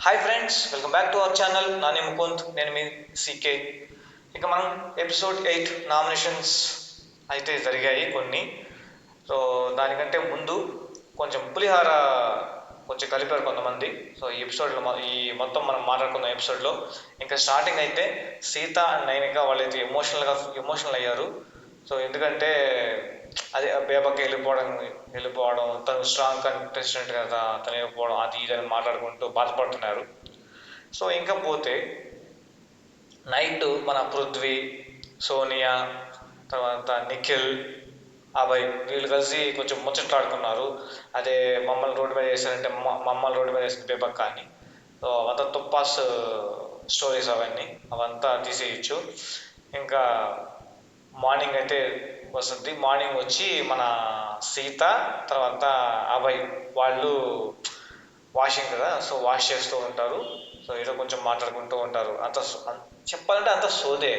Hi friends, welcome back to our channel. Nani Mukund, నేను మీ CK. ఇక మనం ఎపిసోడ్ 8 నామినేషన్స్ అయితే జరిగాయి కొన్ని. సో దానికంటే ముందు కొంచెం పులిహార కొంచెం కలిపారు కొంతమంది. సో ఈ ఎపిసోడ్లో ఈ మొత్తం మనం మాట్లాడుకున్న ఎపిసోడ్లో ఇంకా స్టార్టింగ్ అయితే సీత అండ్ నైనిక వాళ్ళైతే ఎమోషనల్ అయ్యారు. సో ఎందుకంటే అదే బేబకి వెళ్ళిపోవడం తను స్ట్రాంగ్ కంటెస్టెంట్ కదా, తను వెళ్ళిపోవడం అది ఇది అని మాట్లాడుకుంటూ బాధపడుతున్నారు. సో ఇంకా పోతే నైట్ మన పృథ్వీ, సోనియా, తర్వాత నిఖిల్, అభయ్ వీళ్ళు కలిసి కొంచెం ముచ్చట్లాడుకున్నారు. అదే మమ్మల్ని రోడ్డు మీద వేసారంటే మమ్మల్ని రోడ్డు మీద వేసిన బేబక్క అని. సో అవంతా తుప్పాస్ స్టోరీస్ అవంతా తీసేయచ్చు. ఇంకా మార్నింగ్ అయితే వస్తుంది. మార్నింగ్ వచ్చి మన సీత తర్వాత అభయ్ వాళ్ళు వాషింగ్ కదా, సో వాష్ చేస్తూ ఉంటారు. సో ఏదో కొంచెం మాట్లాడుకుంటూ ఉంటారు. చెప్పాలంటే అంత సోదే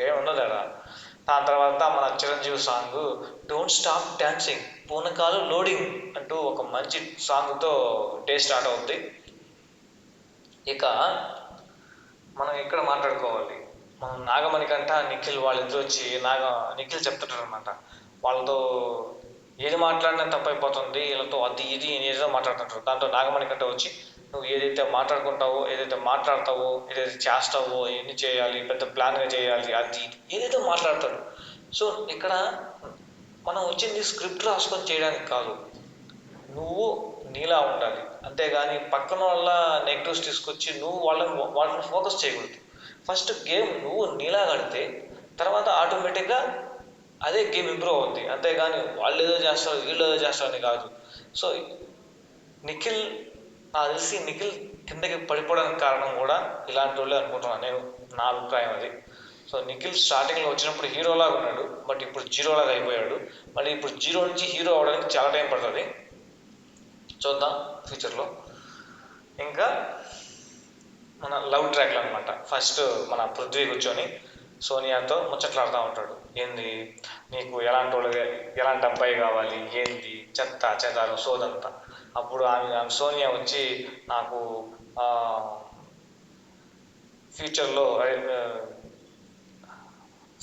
ఏముండదు కదా. దాని తర్వాత మన Chiranjeevi song don't stop dancing పూనకాలు లోడింగ్ అంటూ ఒక మంచి సాంగ్తో డే స్టార్ట్ అవుద్ది. ఇక మనం ఇక్కడ మాట్లాడుకోవాలి. మనం నాగమణికంట నిఖిల్ వాళ్ళిద్దరు వచ్చి నిఖిల్ చెప్తుంటారు అనమాట. వాళ్ళతో ఏది మాట్లాడినా తప్పైపోతుంది, వీళ్ళతో అది ఇది ఏదో మాట్లాడుతుంటారు. దాంతో నాగమణికంట వచ్చి నువ్వు ఏదైతే మాట్లాడుకుంటావో, ఏదైతే మాట్లాడతావో, ఏదైతే చేస్తావో, ఎన్ని చేయాలి, పెద్ద ప్లాన్గా చేయాలి, అది ఏదైతే మాట్లాడతాడు. సో ఇక్కడ మనం వచ్చింది స్క్రిప్ట్ రాసుకొని చేయడానికి కాదు, నువ్వు నీలా ఉండాలి. అంతేగాని పక్కన వాళ్ళ నెగిటివ్స్ తీసుకొచ్చి నువ్వు వాళ్ళని ఫోకస్ చేయకూడదు. ఫస్ట్ గేమ్ నువ్వు నీలా కడితే తర్వాత ఆటోమేటిక్గా అదే గేమ్ ఇంప్రూవ్ అవుద్ది. అంతేగాని వాళ్ళు ఏదో చేస్తారు వీళ్ళు ఏదో చేస్తారని కాదు. సో నిఖిల్ తెలిసి నిఖిల్ కిందకి పడిపోవడానికి కారణం కూడా ఇలాంటి వాళ్ళే అనుకుంటున్నాను నేను, నా అభిప్రాయం అది. సో నిఖిల్ స్టార్టింగ్లో వచ్చినప్పుడు హీరోలాగా ఉన్నాడు, బట్ ఇప్పుడు జీరోలాగా అయిపోయాడు. మళ్ళీ ఇప్పుడు జీరో నుంచి హీరో అవడానికి చాలా టైం పడుతుంది, చూద్దాం ఫ్యూచర్లో. ఇంకా మన లవ్ ట్రాక్లు అనమాట. ఫస్ట్ మన పృథ్వీ కూర్చొని సోనియాతో ముచ్చట్లాడుతూ ఉంటాడు. ఏంది నీకు ఎలాంటి అబ్బాయి కావాలి, ఏంది చెత్త చెదారం సోదంతా. అప్పుడు ఆమె సోనియా వచ్చి నాకు ఫ్యూచర్లో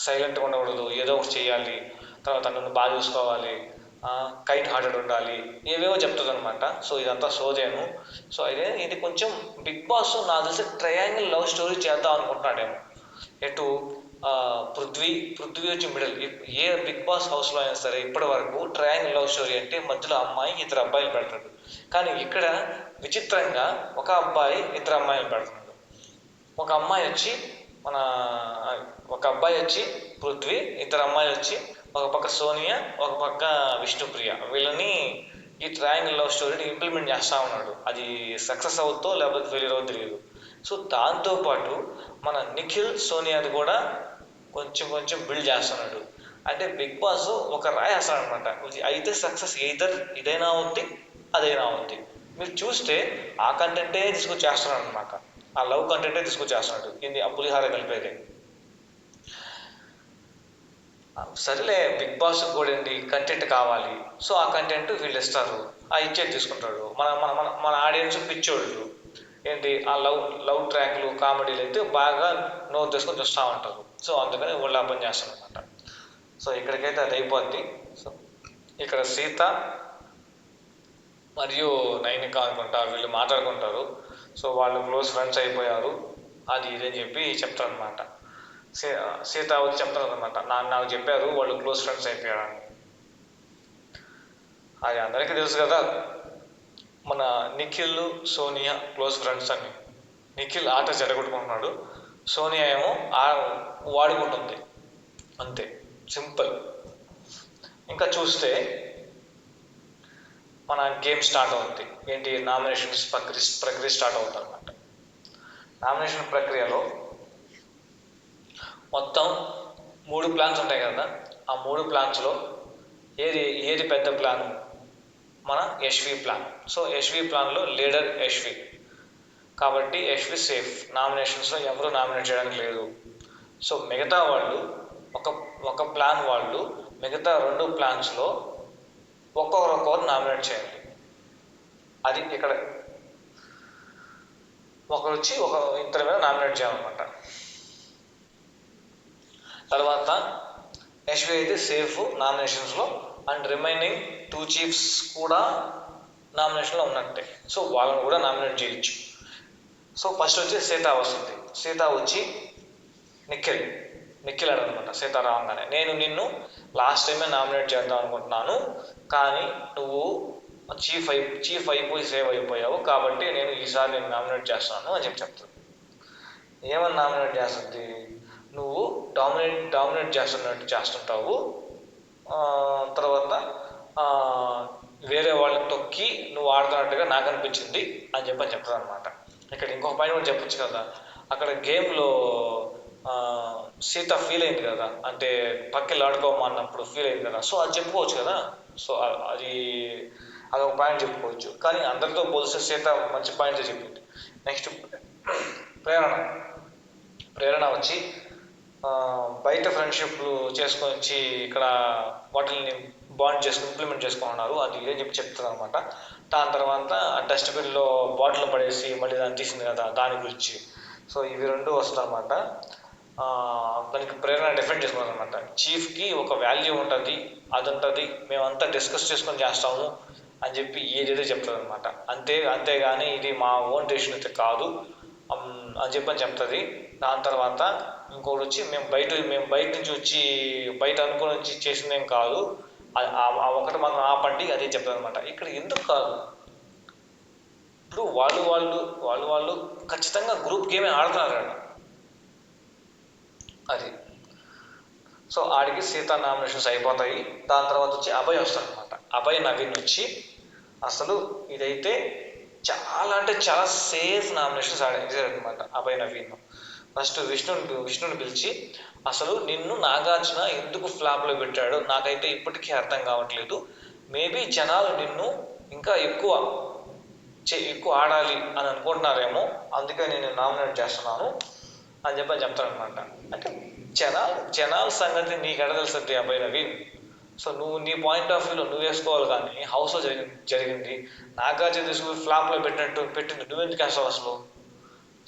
సైలెంట్గా ఉండకూడదు, ఏదో ఒకటి చేయాలి, తర్వాత నన్ను బాగా చూసుకోవాలి, కైండ్ హార్టెడ్ ఉండాలి, ఏవేవో చెప్తుంది అనమాట. సో ఇదంతా సోదేను. సో ఇది కొంచెం బిగ్ బాస్ నాకు తెలిసి ట్రయాంగిల్ లవ్ స్టోరీ చేద్దాం అనుకుంటున్నాడేమో. ఎటు పృథ్వీ వచ్చి మిడిల్. ఏ బిగ్ బాస్ హౌస్లో అయినా సరే ఇప్పటి వరకు ట్రయాంగిల్ లవ్ స్టోరీ అంటే మధ్యలో అమ్మాయి ఇద్దరు అబ్బాయిలు పెడతాడు. కానీ ఇక్కడ విచిత్రంగా ఒక అబ్బాయి ఇద్దరు అమ్మాయిలు పెడుతున్నాడు. ఒక అబ్బాయి వచ్చి పృథ్వీ, ఇద్దరు అమ్మాయిలు వచ్చి ఒక పక్క సోనియా, ఒక పక్క విష్ణుప్రియ. వీళ్ళని ఈ ట్రయాంగిల్ లవ్ స్టోరీని ఇంప్లిమెంట్ చేస్తూ ఉన్నాడు. అది సక్సెస్ అవుతో లేకపోతే ఫెయిల్యూర్ అవుతుందో తెలియదు. సో దాంతోపాటు మన నిఖిల్ సోనియాది కూడా కొంచెం బిల్డ్ చేస్తున్నాడు. అంటే బిగ్ బాస్ ఒక రాయేస్తాడు అనమాట. అయితే సక్సెస్ ఇదైనా అవుద్ది, అదైనా అవుద్ది. మీరు చూస్తే ఆ కంటెంటే తీసుకొచ్చేస్తున్నాడు అనమాట, ఆ లవ్ కంటెంటే తీసుకొచ్చేస్తున్నాడు. ఇది ఆ పులిహార కలిపేదే. సరేలే, బిగ్ బాస్ కూడా ఏంటి కంటెంట్ కావాలి, సో ఆ కంటెంట్ వీళ్ళు ఇస్తారు, ఆ ఇచ్చేది తీసుకుంటాడు. మన ఆడియన్స్ పిచ్చోళ్ళు ఏంటి ఆ లవ్ ట్రాక్లు కామెడీలు అయితే బాగా నోరు తీసుకొని చూస్తూ ఉంటారు. సో అందుకని వాళ్ళు పని చేస్తారు అనమాట. సో ఇక్కడికైతే అది అయిపోద్ది. సో ఇక్కడ సీత మరియు నైనిక అనుకుంటా వీళ్ళు మాట్లాడుకుంటారు. సో వాళ్ళు క్లోజ్ ఫ్రెండ్స్ అయిపోయారు, అది ఇదని చెప్పి చెప్తారు అనమాట. సీత వచ్చి చెప్తారు అనమాట, నాకు చెప్పారు వాళ్ళు క్లోజ్ ఫ్రెండ్స్ అయిపోయారని. అది అందరికీ తెలుసు కదా, మన నిఖిల్ సోనియా క్లోజ్ ఫ్రెండ్స్ అని. నిఖిల్ ఆట చెడగొట్టుకుంటున్నాడు, సోనియా ఏమో వాడుకుంటుంది, అంతే సింపుల్. ఇంకా చూస్తే మన గేమ్ స్టార్ట్ అవుతుంది. ఏంటి నామినేషన్స్ ప్రక్రియ స్టార్ట్ అవుతుంది అనమాట. నామినేషన్ ప్రక్రియలో మొత్తం 3 ప్లాన్స్ ఉంటాయి కదా. ఆ 3 ప్లాన్స్లో ఏది పెద్ద ప్లాన్? మన యశ్వి ప్లాన్. సో యశ్వి ప్లాన్లో లీడర్ యశ్వి కాబట్టి యశ్వి సేఫ్. నామినేషన్స్లో ఎవరు నామినేట్ చేయడానికి లేదు. సో మిగతా వాళ్ళు ఒక ప్లాన్ వాళ్ళు మిగతా 2 ప్లాన్స్లో ఒక్కొక్కరు నామినేట్ చేయాలి. అది ఇక్కడ ఒకరు వచ్చి ఇద్దరి మీద నామినేట్ చేయాలన్నమాట. తర్వాత యశ్వి అయితే సేఫ్ నామినేషన్స్లో, అండ్ రిమైనింగ్ 2 చీఫ్స్ కూడా నామినేషన్లో ఉన్నట్టే. సో వాళ్ళని కూడా నామినేట్ చేయొచ్చు. సో ఫస్ట్ వచ్చి సీత వస్తుంది. సీత వచ్చి నిఖిల్ అనమాట. సీత రాగానే నేను నిన్ను లాస్ట్ టైమే నామినేట్ చేద్దాం అనుకుంటున్నాను, కానీ నువ్వు చీఫ్ అయిపోయి సేవ్ అయిపోయావు, కాబట్టి నేను ఈసారి నేను నామినేట్ చేస్తున్నాను అని చెప్తుంది. ఏమని నామినేట్ చేస్తుంది? నువ్వు డామినేట్ చేస్తుంటావు, తర్వాత వేరే వాళ్ళని తొక్కి నువ్వు ఆడుతున్నట్టుగా నాకు అనిపించింది అని చెప్తుంది అనమాట. ఇక్కడ ఇంకొక పాయింట్ కూడా చెప్పొచ్చు కదా, అక్కడ గేమ్లో సీత ఫీల్ అయింది కదా, అంటే పక్కకి ఆడుకోమన్నప్పుడు ఫీల్ అయింది కదా, సో అది చెప్పుకోవచ్చు కదా. సో అదొక పాయింట్ చెప్పుకోవచ్చు. కానీ అందరితో పోలిస్తే సీత మంచి పాయింట్స్ చెప్పింది. నెక్స్ట్ ప్రేరణ వచ్చి బయట ఫ్రెండ్షిప్లు చేసుకొని వచ్చి ఇక్కడ వాటిని ఇంప్లిమెంట్ చేసుకున్నారు, అది ఇదని చెప్తుంది అనమాట. దాని తర్వాత డస్ట్బిన్లో బాటిల్ పడేసి మళ్ళీ దాన్ని తీసింది కదా, దాని గురించి. సో ఇవి రెండు వస్తుంది అనమాట. దానికి ప్రేరణ డిఫెండ్ చేసుకున్నాను అనమాట. చీఫ్కి ఒక వాల్యూ ఉంటుంది, అది ఉంటుంది, మేమంతా డిస్కస్ చేసుకొని చేస్తాము అని చెప్పి ఏదైతే చెప్తుంది అనమాట. అంతేగాని ఇది మా ఓన్ డెసిషన్ అయితే కాదు అని చెప్తుంది. దాని తర్వాత ఇంకోటి వచ్చి మేము బయట నుంచి వచ్చి బయట అనుకుని వచ్చి చేసిందేం కాదు, ఒకటి మాత్రం ఆపండి అదే చెప్తుంది అనమాట. ఇక్కడ ఎందుకు కాదు, ఇప్పుడు వాళ్ళు ఖచ్చితంగా గ్రూప్ గేమే ఆడుతున్నారు అది. సో ఆడికి సీత నామినేషన్స్ అయిపోతాయి. దాని తర్వాత వచ్చి అభయ్ వస్తాడు అనమాట. అభయ్ నవీన్ వచ్చి అసలు ఇదైతే చాలా అంటే చాలా సేఫ్ నామినేషన్స్ ఆడారనమాట. అభయ్ నవీన్ ఫస్ట్ విష్ణుని పిలిచి అసలు నిన్ను నాగార్జున ఎందుకు ఫ్లాప్లో పెట్టాడో నాకైతే ఇప్పటికీ అర్థం కావట్లేదు, మేబీ జనాలు నిన్ను ఇంకా ఎక్కువ ఆడాలి అని అనుకుంటున్నారేమో, అందుకే నేను నామినేట్ చేస్తున్నాను అని చెప్తానమాట. అంటే జనాల సంగతి నీకు ఎడ తెలుస్తుంది అబ్బాయి నవీన్. సో నువ్వు నీ పాయింట్ ఆఫ్ వ్యూలో నువ్వు వేసుకోవాలి, కానీ హౌస్లో జరిగింది నాగార్జున తీసుకుని ఫ్లాప్లో పెట్టింది నువ్వెందుకు వేస్తావు అసలు?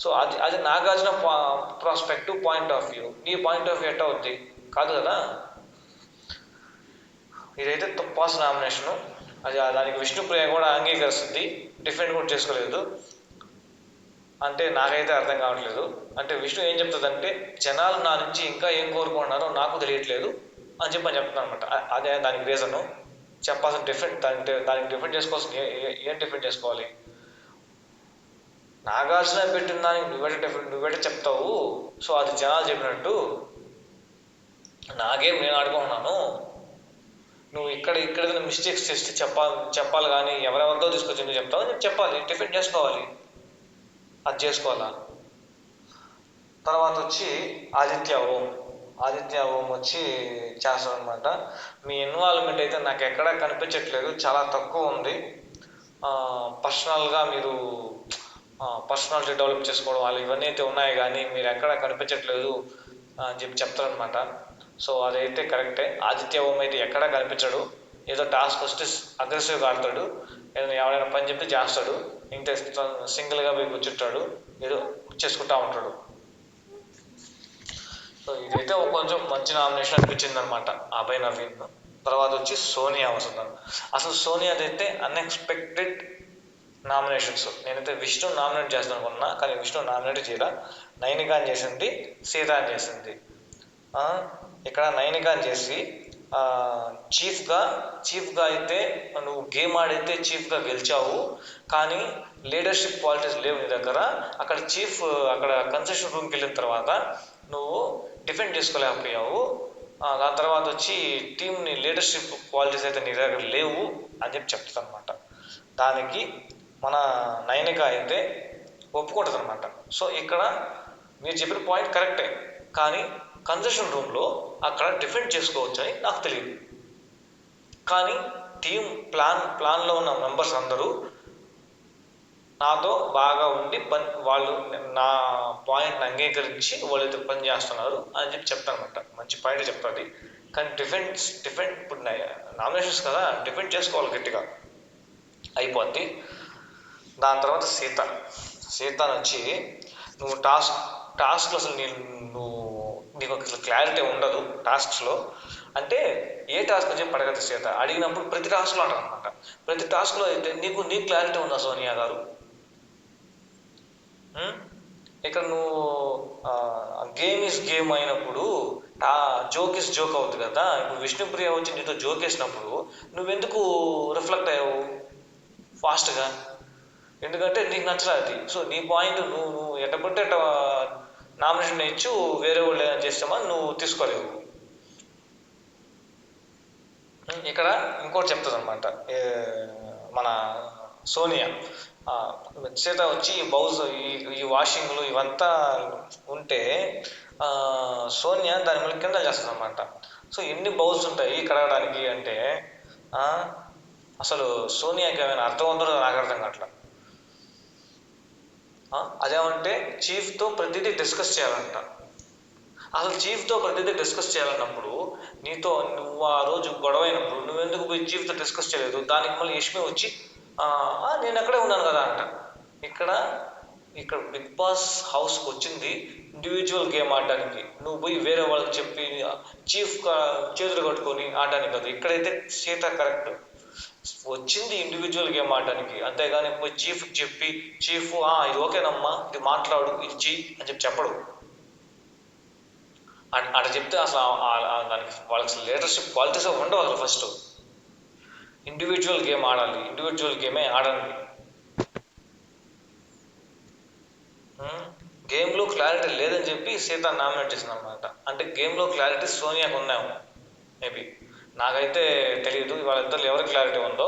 సో అది Nagarjuna prospective point of view, నీ పాయింట్ ఆఫ్ వ్యూ ఎట్ట అవుద్ది? కాదు కదా. ఇదైతే తప్పాస్ నామినేషను. దానికి విష్ణుప్రియ కూడా అంగీకరిస్తుంది, డిఫెండ్ కూడా చేసుకోలేదు. అంటే నాకైతే అర్థం కావట్లేదు. అంటే విష్ణు ఏం చెప్తుందంటే జనాలు నా నుంచి ఇంకా ఏం కోరుకుంటున్నారో నాకు తెలియట్లేదు అని చెప్తున్నాను అనమాట. అదే దానికి రీజను. చెప్పాల్సిన దానికి డిఫెండ్ చేసుకోవాల్సిన ఏం డిఫెండ్ చేసుకోవాలి? నాగార్జున పెట్టిన దానికి నువ్వెట చెప్తావు? సో అది జనాలు చెప్పినట్టు నాగేం నేను ఆడుకుంటున్నాను, నువ్వు ఇక్కడ మిస్టేక్స్ చేస్తే చెప్పాలి కానీ ఎవరెవరితో తీసుకొచ్చి నువ్వు చెప్తావు అని చెప్పాలి, డిఫెండ్ చేసుకోవాలి, అది చేసుకోవాలా. తర్వాత వచ్చి ఆదిత్య ఓం వచ్చి చేస్తాడనమాట. మీ ఇన్వాల్వ్మెంట్ అయితే నాకు ఎక్కడా కనిపించట్లేదు, చాలా తక్కువ ఉంది. పర్సనల్గా మీరు పర్సనాలిటీ డెవలప్ చేసుకోవడం వాళ్ళు ఇవన్నీ అయితే ఉన్నాయి, కానీ మీరు ఎక్కడా కనిపించట్లేదు అని చెప్తారనమాట. సో అదైతే కరెక్టే. ఆదిత్య ఓం అయితే ఎక్కడా కనిపించడు, ఏదో టాస్క్ వస్తే అగ్రెసివ్గా ఆడతాడు, ఏదైనా ఎవరైనా పని చెప్తే చేస్తాడు, ఇంకా సింగిల్గా పోయి కూర్చుంటాడు, ఏదో చేసుకుంటా ఉంటాడు. సో ఇదైతే కొంచెం మంచి నామినేషన్ అనిపించింది అనమాట అభయ్ నవీన్. తర్వాత వచ్చి సోనియా వస్తుంది. అసలు సోనియాది అయితే అన్ఎక్స్పెక్టెడ్ నామినేషన్స్. నేనైతే విష్ణు నామినేట్ చేస్తాను అనుకున్నా, కానీ విష్ణు నామినేట్ చేయరా, నైనికాని చేసింది, సీతాని చేసింది. ఇక్కడ నైనికాని చేసి చీఫ్గా అయితే నువ్వు గేమ్ ఆడితే చీఫ్గా గెలిచావు, కానీ లీడర్షిప్ క్వాలిటీస్ లేవు నీ దగ్గర. అక్కడ కన్సెషన్ రూమ్కి వెళ్ళిన తర్వాత నువ్వు డిఫెండ్ చేసుకోలేకపోయావు. దాని తర్వాత వచ్చి టీంని లీడర్షిప్ క్వాలిటీస్ అయితే నీ దగ్గర లేవు అని చెప్తుంది అనమాట. దానికి మన నైనిక అయితే ఒప్పుకుంటుంది అనమాట. సో ఇక్కడ మీరు చెప్పిన పాయింట్ కరెక్టే, కానీ కన్సెషన్ రూమ్లో అక్కడ డిఫెండ్ చేసుకోవచ్చు అని నాకు తెలియదు. కానీ టీం ప్లాన్లో ఉన్న మెంబర్స్ అందరూ నాతో బాగా ఉండి వాళ్ళు నా పాయింట్ని అంగీకరించి వాళ్ళైతే పని చేస్తున్నారు అని చెప్తానమాట. మంచి పాయింట్ చెప్తుంది. కానీ డిఫెండ్ ఇప్పుడు నామినేషన్స్ కదా, డిఫెండ్ చేసుకోవాలి గట్టిగా, అయిపోద్ది. దాని తర్వాత సీతాన్ వచ్చి నువ్వు టాస్క్లో అసలు నువ్వు నీకు అసలు క్లారిటీ ఉండదు టాస్క్స్లో అంటే ఏ టాస్క్ చెప్పి అడగదు సీత. అడిగినప్పుడు ప్రతి టాస్క్లో అంటారు అనమాట. ప్రతి టాస్క్లో అయితే నీకు క్లారిటీ ఉందా సోనియా గారు? ఇక్కడ నువ్వు గేమ్ ఈజ్ గేమ్ అయినప్పుడు జోక్ ఈజ్ జోక్ అవుతుంది కదా. ఇప్పుడు విష్ణుప్రియ వచ్చి నీతో జోక్ వేసినప్పుడు నువ్వెందుకు రిఫ్లెక్ట్ అయ్యావు ఫాస్ట్గా? ఎందుకంటే నీకు నచ్చలేదు అది. సో నీ పాయింట్ నువ్వు ఎట్టబట్టే నామినేషన్ ఇచ్చు వేరే వాళ్ళు ఏదైనా చేస్తామని నువ్వు తీసుకోలేవు. ఇక్కడ ఇంకోటి చెప్తుంది అనమాట మన సోనియా. సీత వచ్చి ఈ వాషింగ్లు ఇవంతా ఉంటే సోనియా దాని మళ్ళీ కింద చేస్తుంది అనమాట. సో ఎన్ని బౌల్స్ ఉంటాయి కడగడానికి అంటే అసలు సోనియాకి ఏమైనా అర్థం ఉందో నాకు అర్థం కావట్లా. అదేమంటే చీఫ్తో ప్రతిదీ డిస్కస్ చేయాలంట. అసలు చీఫ్తో ప్రతిదీ డిస్కస్ చేయాలన్నప్పుడు నువ్వు ఆ రోజు గొడవ అయినప్పుడు నువ్వెందుకు పోయి చీఫ్తో డిస్కస్ చేయలేదు? దానికి మళ్ళీ యష్మి వచ్చి నేను అక్కడే ఉన్నాను కదా అంట. ఇక్కడ బిగ్ బాస్ హౌస్కి వచ్చింది ఇండివిజువల్ గేమ్ ఆడడానికి. నువ్వు పోయి వేరే వాళ్ళకి చెప్పి చీఫ్ చేతులు కట్టుకొని ఆడడానికి కదా. ఇక్కడైతే సీత కరెక్ట్, వచ్చింది ఇండివిజువల్ గేమ్ ఆడడానికి. అంతేగాని పోయి చీఫ్కి చెప్పి చీఫ్ ఇది ఓకేనమ్మా, ఇది మాట్లాడు, ఇది చెయ్యి అని చెప్పడు. అట్లా చెప్తే అసలు దానికి వాళ్ళకి లీడర్షిప్ క్వాలిటీస్ ఉండవు అసలు. ఫస్ట్ ఇండివిజువల్ గేమ్ ఆడాలి, ఇండివిజువల్ గేమే ఆడండి. గేమ్లో క్లారిటీ లేదని చెప్పి సీత నామినేట్ చేసింది అనమాట. అంటే గేమ్లో క్లారిటీ సోనియాకు ఉన్నాము మేబీ, నాకైతే తెలియదు. వాళ్ళిద్దరు ఎవరికి క్లారిటీ ఉందో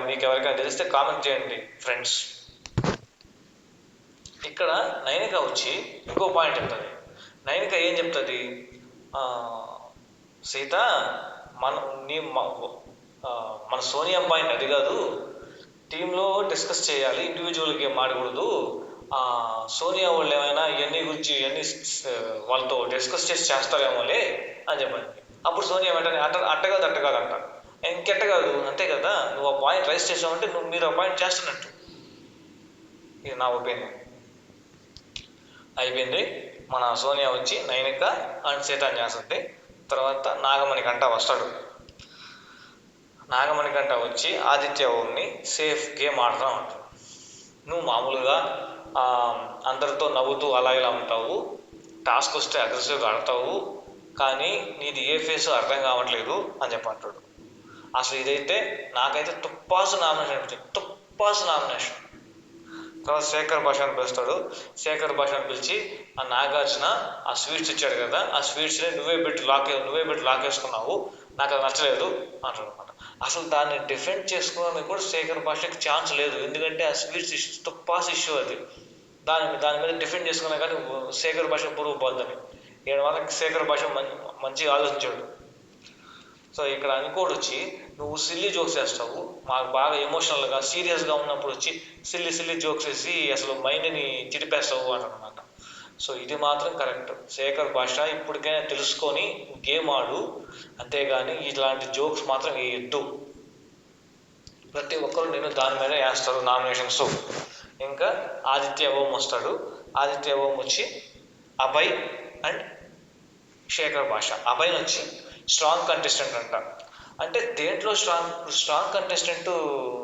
మీకు ఎవరికైనా తెలిస్తే కామెంట్ చేయండి ఫ్రెండ్స్. ఇక్కడ నైనిక వచ్చి ఇంకో పాయింట్ చెప్తుంది. నైనిక ఏం చెప్తుంది? సీత మన సోనియా పాయింట్ అది కాదు, టీంలో డిస్కస్ చేయాలి, ఇండివిజువల్ గేమ్ ఆడకూడదు. సోనియా వాళ్ళు ఏమైనా ఇవన్నీ గురించి వాళ్ళతో డిస్కస్ చేస్తారేమోలే అని చెప్పండి. అప్పుడు సోనియా వెంటనే అట్టకాదు అంట. ఇంకెట్టకాదు అంతే కదా, నువ్వు ఆ పాయింట్ రైస్ చేసావంటే మీరు ఆ పాయింట్ చేస్తున్నట్టు. ఇది నా ఒపీనియన్. అయిపోయింది. మన సోనియా వచ్చి నైనిక అండ్ సీతాన్ని చేస్తుంది. తర్వాత నాగమణికంట వస్తాడు. నాగమణికంట వచ్చి ఆదిత్య ఓంని సేఫ్ గేమ్ ఆడుతూ ఉంటాడు. నువ్వు మామూలుగా అందరితో నవ్వుతూ అలా ఇలా ఉంటావు, టాస్క్ వస్తే అగ్రెసివ్గా ఆడతావు, కానీ నీది ఏ ఫేస్ అర్థం కావట్లేదు అని చెప్పంటాడు. అసలు ఇదైతే నాకైతే తుప్పాసు నామినేషన్ అనిపించింది, తుప్పాసు నామినేషన్. తర్వాత శేఖర్ భాషను పిలుస్తాడు. శేఖర్ భాషను పిలిచి ఆ నాగార్జున ఆ స్వీట్స్ ఇచ్చాడు కదా, ఆ స్వీట్స్ని నువ్వే పెట్టి లాక్ వేసుకున్నావు, నాకు అది నచ్చలేదు అంటాడు అనమాట. అసలు దాన్ని డిఫెండ్ చేసుకోవడానికి కూడా శేఖర్ భాషకి ఛాన్స్ లేదు. ఎందుకంటే ఆ స్వీట్స్ ఇష్యూ తుప్పాస్ ఇష్యూ అది. దాని మీద డిఫెండ్ చేసుకున్నా కానీ శేఖర్ భాష పురుగు పోద్దని ఏడు వాళ్ళకి శేఖర్ భాష మంచిగా ఆలోచించాడు. సో ఇక్కడ ఇంకోటి వచ్చి నువ్వు సిల్లీ జోక్స్ వేస్తావు, మాకు బాగా ఎమోషనల్గా సీరియస్గా ఉన్నప్పుడు వచ్చి సిల్లీ జోక్స్ వేసి అసలు మైండ్ని చిడిపేస్తావు అంటారనమాట. సో ఇది మాత్రం కరెక్ట్. శేఖర్ భాష ఇప్పటికైనా తెలుసుకొని గేమ్ ఆడు, అంతేగాని ఇలాంటి జోక్స్ మాత్రం వేయద్దు. ప్రతి ఒక్కరు నేను దాని మీద వేస్తారు నామినేషన్స్. ఇంకా ఆదిత్య ఓం వస్తాడు. ఆదిత్య ఓం వచ్చి అభయ్ అండ్ శేఖర్ భాష. అభయ్ వచ్చి స్ట్రాంగ్ కంటెస్టెంట్ అంట. అంటే దేంట్లో స్ట్రాంగ్ కంటెస్టెంట్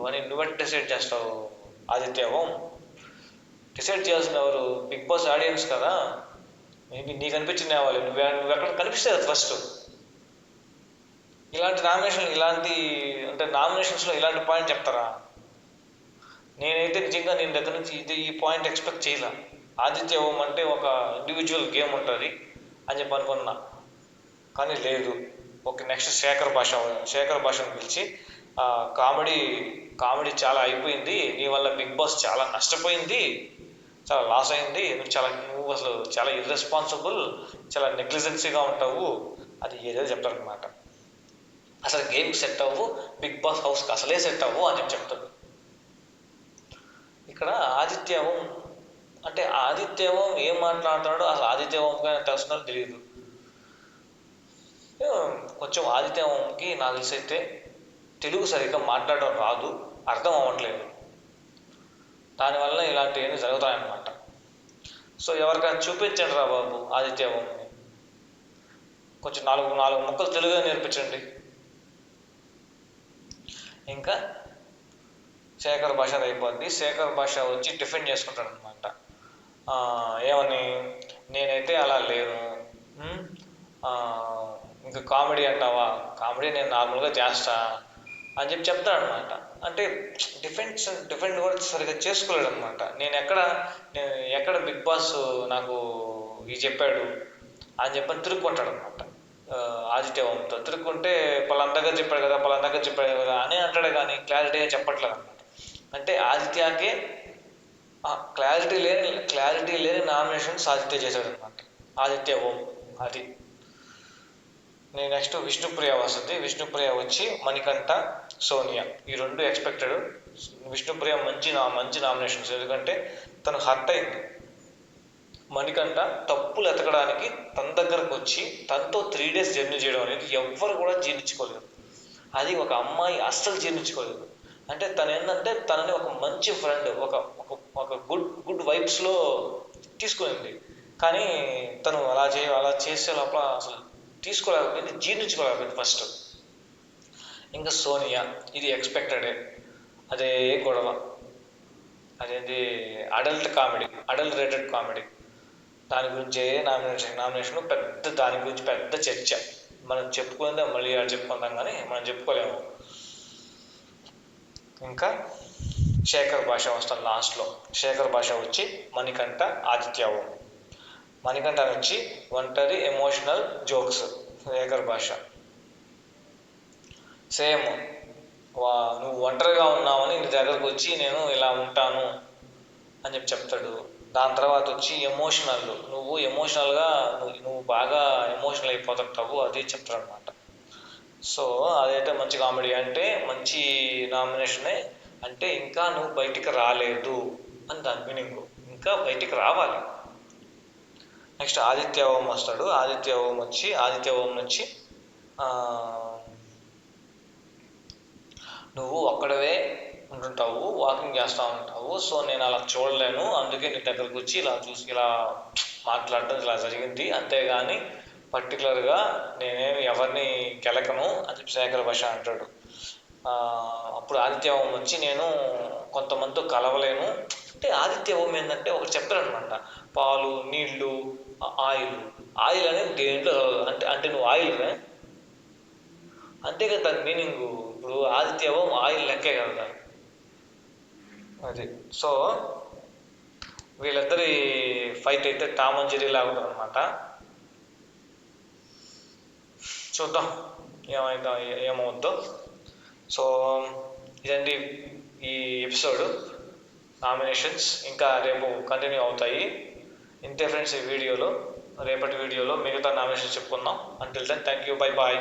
అని నువ్వే డిసైడ్ చేస్తావు ఆదిత్య ఓం? డిసైడ్ చేయాల్సిన ఎవరు? బిగ్ బాస్ ఆడియన్స్ కదా. మేబీ నీకు అనిపించింది వాళ్ళు, నువ్వు ఎక్కడ కనిపిస్తే ఫస్ట్ ఇలాంటి నామినేషన్స్లో ఇలాంటి పాయింట్ చెప్తారా? నేనైతే నిజంగా నేను దగ్గర నుంచి ఈ పాయింట్ ఎక్స్పెక్ట్ చేయలే. ఆదిత్య ఓం అంటే ఒక ఇండివిజువల్ గేమ్ ఉంటుంది అని చెప్పి అనుకున్నా, కానీ లేదు. ఓకే, నెక్స్ట్ శేఖర్ భాషను పిలిచి కామెడీ చాలా అయిపోయింది, నీ వల్ల బిగ్ బాస్ చాలా నష్టపోయింది, చాలా లాస్ అయింది, నువ్వు అసలు చాలా ఇర్రెస్పాన్సిబుల్, చాలా నెగ్లిజెన్సీగా ఉంటావు, అది ఏదో చెప్తారనమాట. అసలు గేమ్కి సెట్ అవ్వు, బిగ్ బాస్ హౌస్కి అసలే సెట్ అవ్వు అని చెప్తాడు. ఇక్కడ ఆదిత్య ఓం ఏం మాట్లాడుతున్నాడో అసలు ఆదిత్య ఓంకి తెలుస్తున్నారో తెలియదు. కొంచెం ఆదిత్య ఓంకి నాకు తెలిసి అయితే తెలుగు సరిగ్గా మాట్లాడడం రాదు, అర్థం అవ్వట్లేదు. దానివల్ల ఇలాంటివన్నీ జరుగుతాయన్నమాట. సో ఎవరికైనా చూపించండి రా బాబు ఆదిత్య ఓంని, కొంచెం నాలుగు ముక్కలు తెలుగుగా నేర్పించండి. ఇంకా శేఖర్ భాష అయిపోద్ది. శేఖర్ భాష వచ్చి డిఫెండ్ చేసుకుంటాడు అనమాట. ఏమని, నేనైతే అలా లేను, ఇంకా కామెడీ అంటావా, కామెడీ నేను నార్మల్గా చేస్తా అని చెప్తాడు అనమాట. అంటే డిఫెండ్ కూడా సరిగ్గా చేసుకోలేడు అనమాట. నేను ఎక్కడ బిగ్ బాస్ నాకు ఇది చెప్పాడు అని చెప్పని తిరుక్కుంటాడు అనమాట. ఆదిత్య ఓంతో తిరుక్కుంటే పలానా దగ్గర చెప్పాడు కదా అని అంటాడు, కానీ క్లారిటీగా చెప్పట్లేదు అనమాట. అంటే ఆదిత్యకే క్లారిటీ లేని నామినేషన్స్ ఆదిత్య చేశాడు అనమాట. ఆదిత్య ఓం అది. నేను నెక్స్ట్ విష్ణుప్రియ వస్తుంది. విష్ణుప్రియ వచ్చి మణికంఠ, సోనియా, ఈ రెండు ఎక్స్పెక్టెడ్. విష్ణుప్రియ మంచి నామినేషన్స్, ఎందుకంటే తను హర్ట్ అయింది. మణికంఠ తప్పులు ఎతకడానికి తన దగ్గరకు వచ్చి తనతో 3 days జర్నీ చేయడం అనేది ఎవ్వరు కూడా జీర్ణించుకోలేదు. అది ఒక అమ్మాయి అస్సలు జీర్ణించుకోలేదు. అంటే తను ఏంటంటే తనని ఒక మంచి ఫ్రెండ్, ఒక గుడ్ వైబ్స్లో తీసుకునింది. కానీ తను అలా చేసే లోపల అసలు తీసుకోలేకపోయింది, జీర్ణించుకోలేకపోయింది ఫస్ట్. ఇంకా సోనియా, ఇది ఎక్స్పెక్టెడే. అదే గొడవ, అదేంటి అడల్ట్ రేటెడ్ కామెడీ, దాని గురించే నామినేషన్ దాని గురించి పెద్ద చర్చ. మనం చెప్పుకుందాం, మళ్ళీ చెప్పుకుందాం, కానీ మనం చెప్పుకోలేము. ఇంకా శేఖర్ భాష వస్తాను లాస్ట్లో. శేఖర్ భాష వచ్చి మణికంఠ, ఆదిత్య ఓం. మణికంఠ వచ్చి ఒంటరి ఎమోషనల్ జోక్స్. శేఖర్ భాష సేమ్, నువ్వు ఒంటరిగా ఉన్నావని నీ దగ్గరకు వచ్చి నేను ఇలా ఉంటాను అని చెప్తాడు. దాని తర్వాత వచ్చి ఎమోషనల్, నువ్వు ఎమోషనల్గా నువ్వు బాగా ఎమోషనల్ అయిపోతుంటావు, అది చెప్తాడు అనమాట. సో అదైతే మంచి కామెడీ, అంటే మంచి నామినేషనే. అంటే ఇంకా నువ్వు బయటికి రాలేదు అని దాని మీనింగ్, ఇంకా బయటికి రావాలి. నెక్స్ట్ ఆదిత్య ఓం వస్తాడు. ఆదిత్య ఓం నుంచి నువ్వు ఒక్కడవే ఉంటుంటావు, వాకింగ్ చేస్తూ ఉంటావు, సో నేను అలా చూడలేను, అందుకే నీ దగ్గరకు వచ్చి ఇలా మాట్లాడటం ఇలా జరిగింది, అంతేగాని పర్టికులర్గా నేనేమి ఎవరిని కెలకను అని చెప్పి శేఖర్ భాష అంటాడు. అప్పుడు ఆదిత్య ఓం వచ్చి నేను కొంతమందితో కలవలేను. అంటే ఆదిత్య ఓం ఏంటంటే ఒకటి చెప్తాడనమాట, పాలు, నీళ్లు, ఆయిల్ అనేది దేంట్లో అంటే నువ్వు ఆయిల్ అంతే కదా దాని మీనింగ్. ఇప్పుడు ఆదిత్య ఓం ఆయిల్ లెక్కే కదా అది. సో వీళ్ళిద్దరి ఫైట్ అయితే టామ్ అండ్ జెర్రీ లాగా ఉంటుంది అనమాట. చూద్దాం ఏమవుద్దో. సో ఇదండి ఈ ఎపిసోడ్ నామినేషన్స్. ఇంకా రేపు కంటిన్యూ అవుతాయి. ఇంతే ఫ్రెండ్స్ ఈ వీడియోలో. రేపటి వీడియోలో మిగతా నామినేషన్స్ చెప్పుకుందాం. Until then thank you, bye bye.